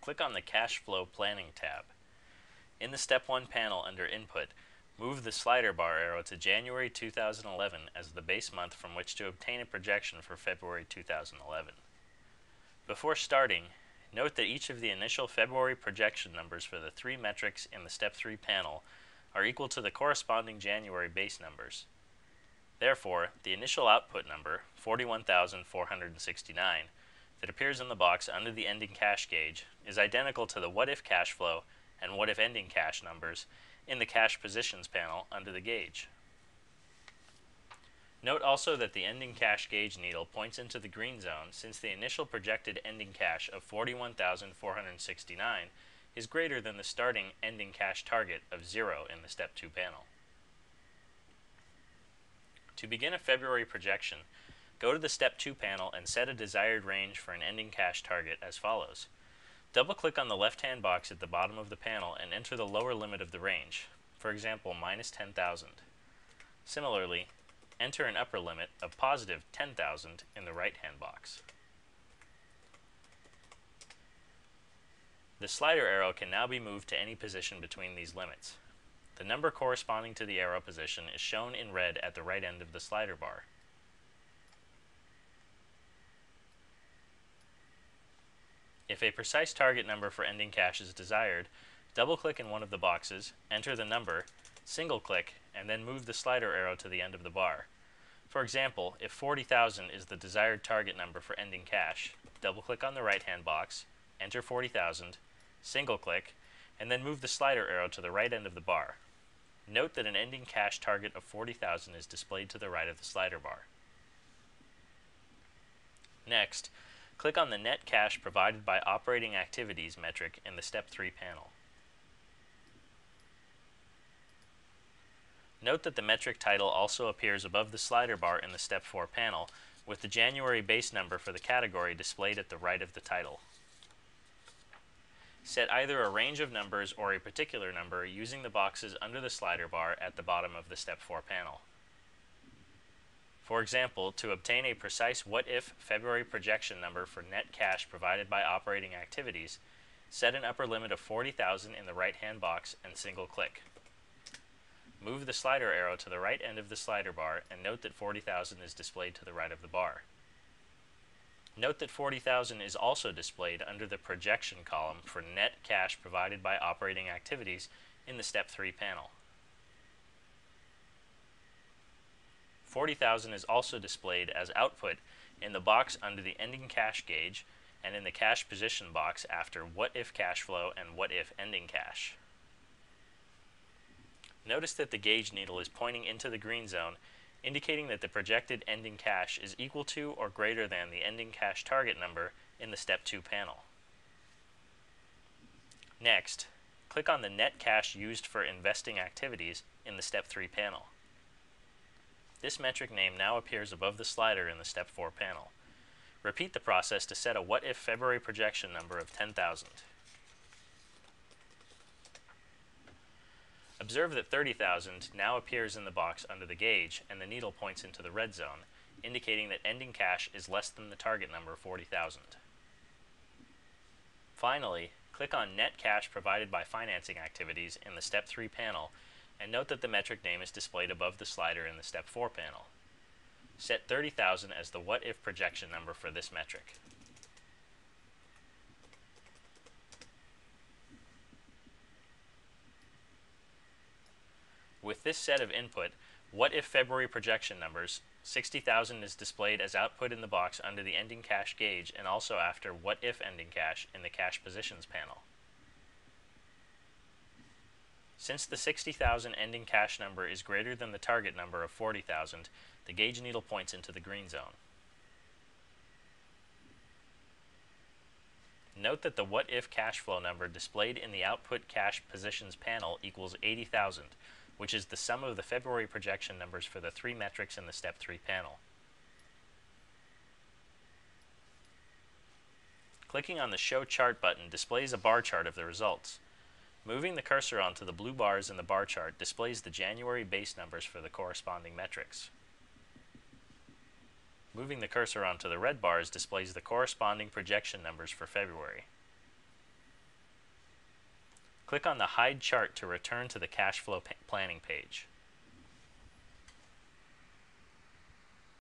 click on the Cash Flow Planning tab. In the Step 1 panel under Input, move the slider bar arrow to January 2011 as the base month from which to obtain a projection for February 2011. Before starting, note that each of the initial February projection numbers for the three metrics in the Step 3 panel are equal to the corresponding January base numbers. Therefore, the initial output number, 41,469, that appears in the box under the ending cash gauge is identical to the what if cash flow and what if ending cash numbers in the cash positions panel under the gauge. Note also that the ending cash gauge needle points into the green zone since the initial projected ending cash of 41,469 is greater than the starting ending cash target of 0 in the Step 2 panel. To begin a February projection, go to the Step 2 panel and set a desired range for an ending cash target as follows. Double-click on the left-hand box at the bottom of the panel and enter the lower limit of the range, for example, minus 10,000. Similarly, enter an upper limit of positive 10,000 in the right-hand box. The slider arrow can now be moved to any position between these limits. The number corresponding to the arrow position is shown in red at the right end of the slider bar. If a precise target number for ending cash is desired, double-click in one of the boxes, enter the number, single-click, and then move the slider arrow to the end of the bar. For example, if 40,000 is the desired target number for ending cash, double-click on the right-hand box, enter 40,000, single-click, and then move the slider arrow to the right end of the bar. Note that an ending cash target of 40,000 is displayed to the right of the slider bar. Next, click on the Net Cash Provided by Operating Activities metric in the Step 3 panel. Note that the metric title also appears above the slider bar in the Step 4 panel, with the January base number for the category displayed at the right of the title. Set either a range of numbers or a particular number using the boxes under the slider bar at the bottom of the Step 4 panel. For example, to obtain a precise what-if February projection number for net cash provided by operating activities, set an upper limit of 40,000 in the right-hand box and single-click. Move the slider arrow to the right end of the slider bar and note that 40,000 is displayed to the right of the bar. Note that 40,000 is also displayed under the projection column for net cash provided by operating activities in the Step 3 panel. 40,000 is also displayed as output in the box under the ending cash gauge and in the cash position box after what if cash flow and what if ending cash. Notice that the gauge needle is pointing into the green zone, indicating that the projected ending cash is equal to or greater than the ending cash target number in the Step 2 panel. Next, click on the net cash used for investing activities in the Step 3 panel. This metric name now appears above the slider in the Step 4 panel. Repeat the process to set a what-if February projection number of 10,000. Observe that 30,000 now appears in the box under the gauge and the needle points into the red zone, indicating that ending cash is less than the target number 40,000. Finally, click on Net Cash Provided by Financing Activities in the Step 3 panel and note that the metric name is displayed above the slider in the Step 4 panel. Set 30,000 as the what-if projection number for this metric. With this set of input, what-if February projection numbers, 60,000 is displayed as output in the box under the ending cash gauge and also after what-if ending cash in the cash positions panel. Since the 60,000 ending cash number is greater than the target number of 40,000, the gauge needle points into the green zone. Note that the what-if cash flow number displayed in the output cash positions panel equals 80,000, which is the sum of the February projection numbers for the three metrics in the Step 3 panel. Clicking on the Show Chart button displays a bar chart of the results. Moving the cursor onto the blue bars in the bar chart displays the January base numbers for the corresponding metrics. Moving the cursor onto the red bars displays the corresponding projection numbers for February. Click on the Hide Chart to return to the cash flow planning page.